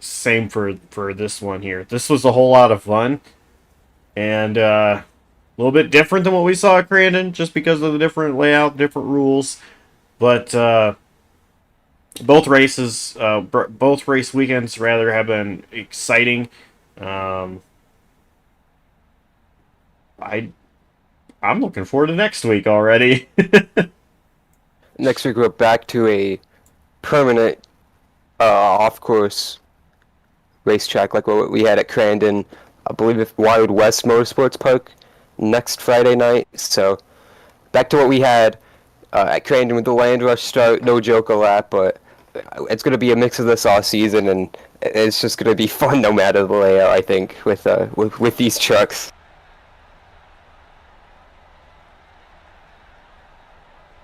Same for this one here. This was a whole lot of fun, and a little bit different than what we saw at Crandon, just because of the different layout, different rules. But both races, both race weekends rather, have been exciting. I'm looking forward to next week already. Next week we're back to a permanent off-course racetrack like what we had at Crandon. I believe it's Wild West Motorsports Park next Friday night. So back to what we had at Crandon with the Land Rush start, no Joker lap, but it's going to be a mix of this all season, and it's just going to be fun no matter the layout, I think, with these trucks.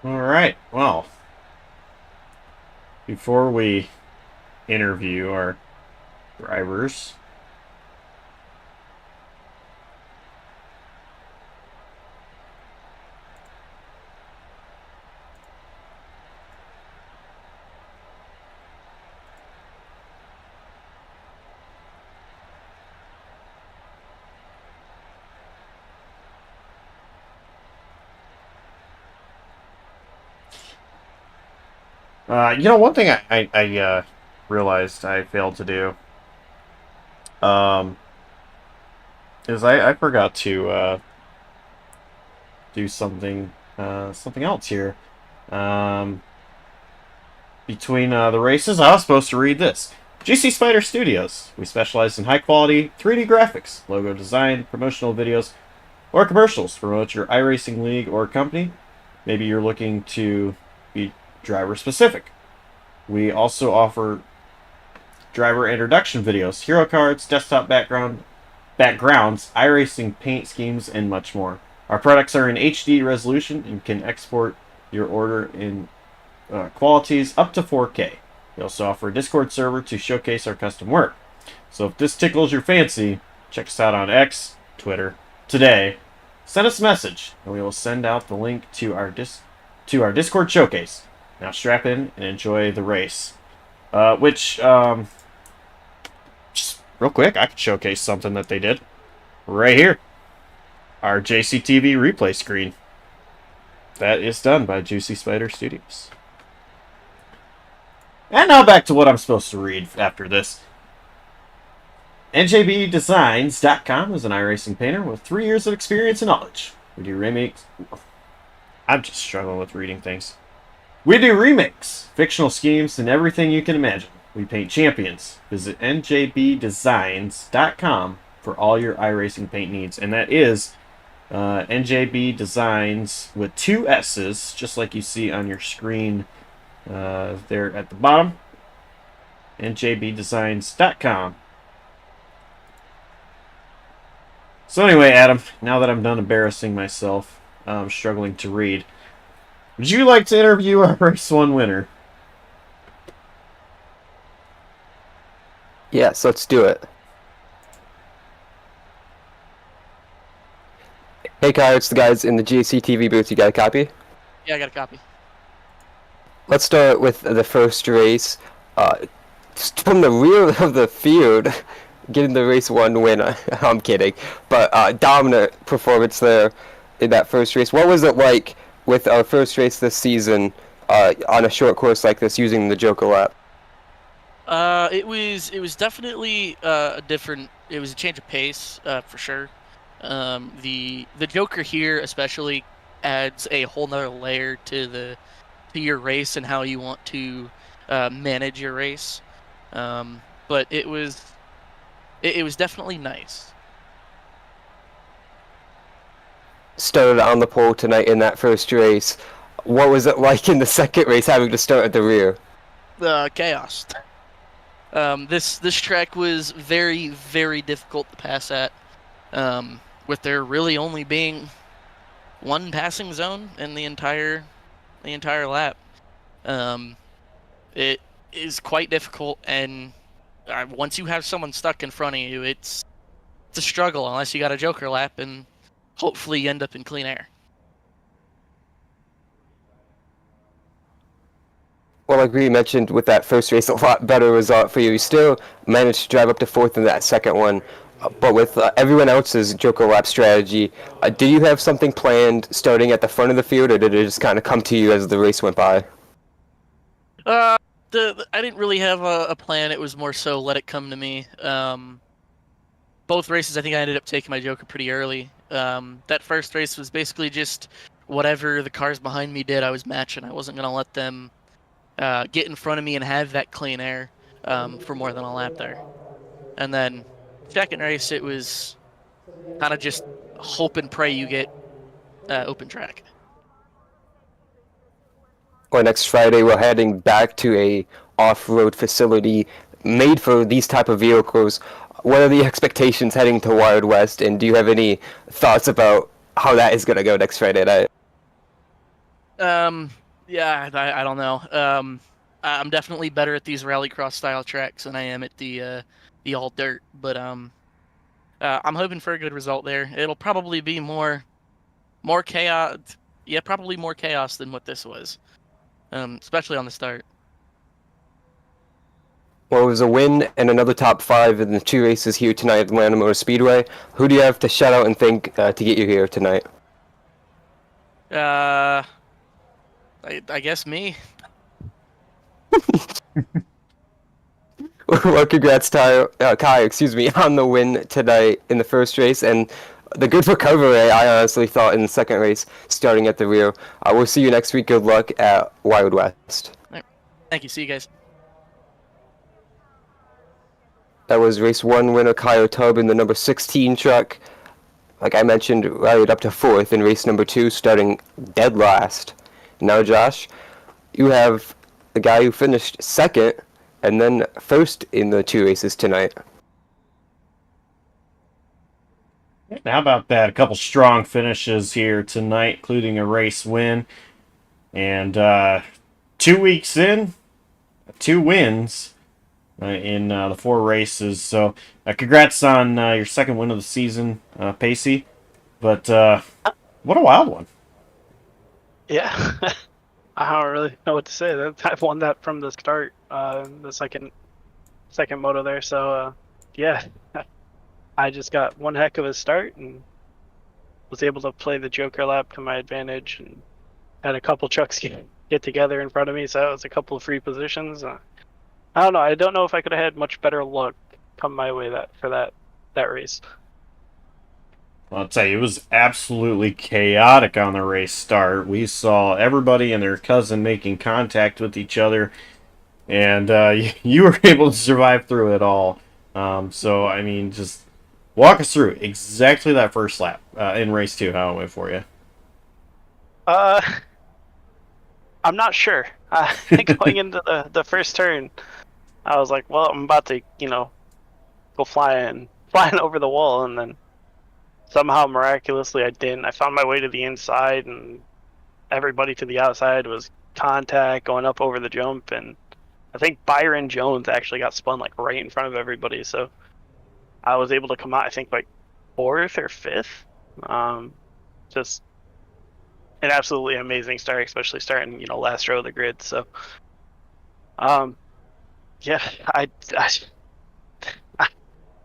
All right. Well, before we interview our drivers, you know, one thing I realized I failed to do is I forgot to do something else here. Between the races, I was supposed to read this. JuicySpydr Studios. We specialize in high-quality 3D graphics, logo design, promotional videos, or commercials to promote your iRacing league or company. Maybe you're looking to be driver specific. We also offer driver introduction videos, hero cards, desktop backgrounds, iRacing paint schemes, and much more. Our products are in HD resolution and can export your order in qualities up to 4K. We also offer a Discord server to showcase our custom work. So if this tickles your fancy, check us out on X, Twitter, today. Send us a message, and we will send out the link to our Discord showcase. Now strap in and enjoy the race. Just real quick, I could showcase something that they did. Right here. Our JCTV replay screen. that is done by JuicySpydr Studios. And now back to what I'm supposed to read after this. NJBDesigns.com is an iRacing painter with 3 years of experience and knowledge. We do remakes. I'm just struggling with reading things. We do remakes, fictional schemes, and everything you can imagine. We paint champions. Visit NJBDesigns.com for all your iRacing paint needs. And that is NJB Designs with 2 S's, just like you see on your screen there at the bottom. NJBDesigns.com. So anyway, Adam, now that I'm done embarrassing myself, I'm struggling to read. Would you like to interview our Race 1 winner? Yes, let's do it. Hey Kyle, it's the guys in the JCTV booth. You got a copy? Yeah, I got a copy. Let's start with the first race. Just from the rear of the field, getting the race 1 win. I'm kidding. But dominant performance there in that first race. What was it like with our first race this season on a short course like this using the Joker lap? It was definitely a change of pace for sure. The Joker here especially adds a whole nother layer to your race and how you want to manage your race. But it was definitely nice. Started on the pole tonight in that first race. What was it like in the second race having to start at the rear? Chaos. This track was very, very difficult to pass at, with there really only being one passing zone in the entire lap. It is quite difficult, and once you have someone stuck in front of you, it's a struggle unless you got a Joker lap, and hopefully you end up in clean air. Well, like we mentioned with that first race, a lot better result for you. You still managed to drive up to 4th in that second one. But with everyone else's Joker lap strategy, did you have something planned starting at the front of the field, or did it just kind of come to you as the race went by? I didn't really have a plan. It was more so let it come to me. Both races, I think I ended up taking my Joker pretty early. That first race was basically just whatever the cars behind me did, I was matching. I wasn't going to let them get in front of me and have that clean air for more than a lap there. And then second race, it was kind of just hope and pray you get open track. Well, next Friday we're heading back to a off-road facility made for these type of vehicles. What are the expectations heading to Wild West, and do you have any thoughts about how that is going to go next Friday night? Yeah, I don't know. I'm definitely better at these rallycross style tracks than I am at the all dirt, but I'm hoping for a good result there. It'll probably be more chaos. Yeah, probably more chaos than what this was, especially on the start. Well, it was a win and another top 5 in the 2 races here tonight at Atlanta Motor Speedway. Who do you have to shout out and thank to get you here tonight? I guess me. Well, congrats, Kai, on the win tonight in the first race, and the good recovery, I honestly thought, in the second race, starting at the rear. We'll see you next week. Good luck at Wild West. Right. Thank you. See you guys. That was race 1 winner Kyle Tubb in the number 16 truck. Like I mentioned, rallied up to 4th in race number 2, starting dead last. Now, Josh, you have the guy who finished 2nd and then 1st in the 2 races tonight. How about that? A couple strong finishes here tonight, including a race win. And 2 weeks in, 2 wins in the 4 races. So congrats on your 2nd win of the season, Pacey. But what a wild one. Yeah. I don't really know what to say. I've won that from the start, the second moto there. So, yeah, I just got one heck of a start and was able to play the Joker lap to my advantage and had a couple trucks get together in front of me, so it was a couple of free positions. I don't know. I don't know if I could have had much better luck come my way that race. I'll tell you, it was absolutely chaotic on the race start. We saw everybody and their cousin making contact with each other, and you were able to survive through it all. So, I mean, just walk us through exactly that first lap in race 2, how it went for you. I'm not sure. Going into the first turn, I was like, well, I'm about to, go flying over the wall, and then somehow miraculously I didn't. I found my way to the inside, and everybody to the outside was contact going up over the jump, and I think Byron Jones actually got spun like right in front of everybody, so I was able to come out, I think, like 4th or 5th. Just an absolutely amazing start, especially starting, last row of the grid. So, yeah,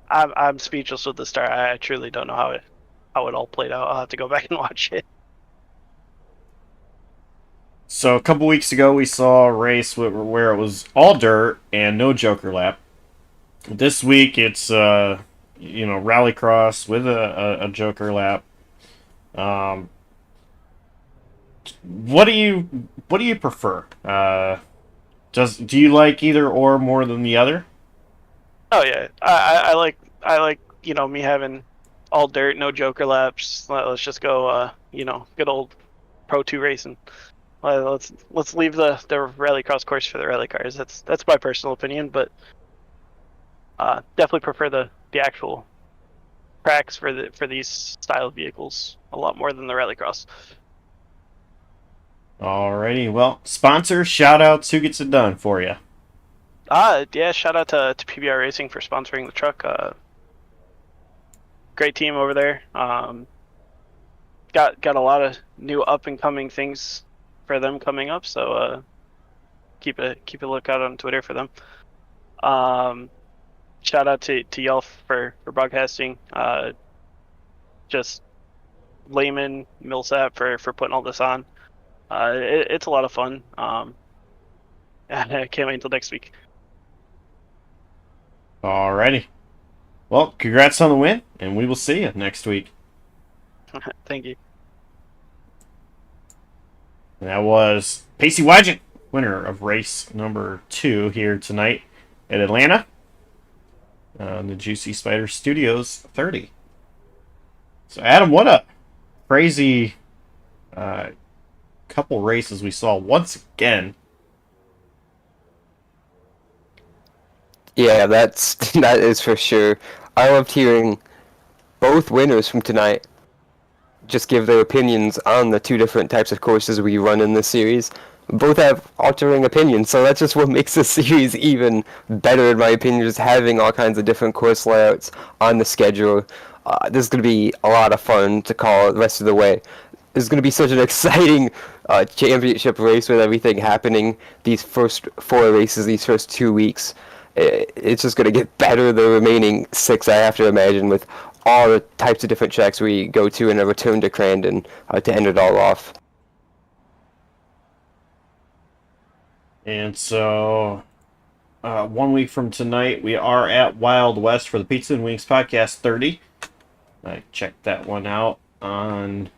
I'm speechless with the start. I truly don't know how it all played out. I'll have to go back and watch it. So a couple weeks ago, we saw a race where it was all dirt and no Joker lap. This week, it's rallycross with a Joker lap. What do you prefer? Do you like either or more than the other? Oh yeah, I like me having all dirt, no Joker laps. Let's just go good old Pro 2 racing. Let's leave the rallycross course for the rally cars. That's my personal opinion, but definitely prefer the actual tracks for these style vehicles a lot more than the rallycross. Alrighty, well, sponsors, shout outs, who gets it done for you? Yeah, shout out to PBR Racing for sponsoring the truck. Great team over there. Got a lot of new up and coming things for them coming up, so keep a lookout on Twitter for them. Shout out to y'all for broadcasting. Just Layman, Millsap for putting all this on. It's a lot of fun. I can't wait until next week. Alrighty. Well, congrats on the win, and we will see you next week. Thank you. And that was Pacey Wagent, winner of race number 2 here tonight at Atlanta. The JuicySpydr Studios 30. So, Adam, what a crazy couple races we saw once again. Yeah, that is for sure. I loved hearing both winners from tonight just give their opinions on the 2 different types of courses we run in this series. Both have altering opinions, so that's just what makes this series even better, in my opinion, just having all kinds of different course layouts on the schedule. This is going to be a lot of fun to call the rest of the way. This is going to be such an exciting championship race with everything happening these first 4 races, these first 2 weeks. It's just going to get better the remaining 6, I have to imagine, with all the types of different tracks we go to and a return to Crandon to end it all off. And so, 1 week from tonight, we are at Wild West for the Pizza and Wings Podcast 30. I checked that one out on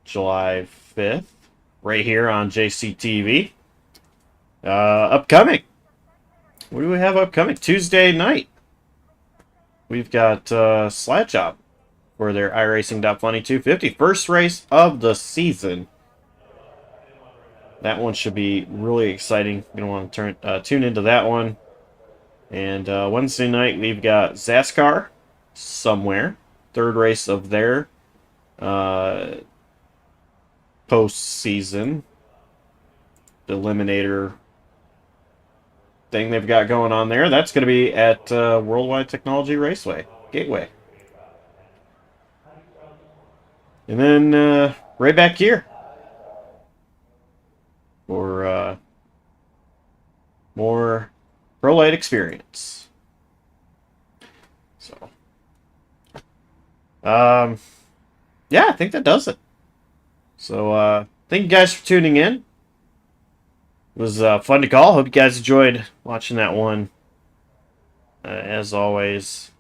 July 5th, right here on JCTV. Upcoming. What do we have upcoming? Tuesday night. We've got Sled Jawb for their iRacing Funny 250. First race of the season. That one should be really exciting. You're going to want to tune into that one. And Wednesday night, we've got XASCAR somewhere. Third race of their postseason eliminator thing they've got going on there. That's going to be at Worldwide Technology Raceway, Gateway. And then right back here for more Pro Lite Xperience. So, yeah, I think that does it. So, thank you guys for tuning in. It was fun to call. Hope you guys enjoyed watching that one, as always.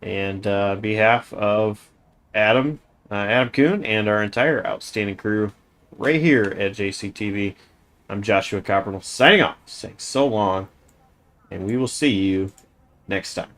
And on behalf of Adam Kuhn, and our entire outstanding crew right here at JCTV, I'm Joshua Coppernoll signing off, saying so long, and we will see you next time.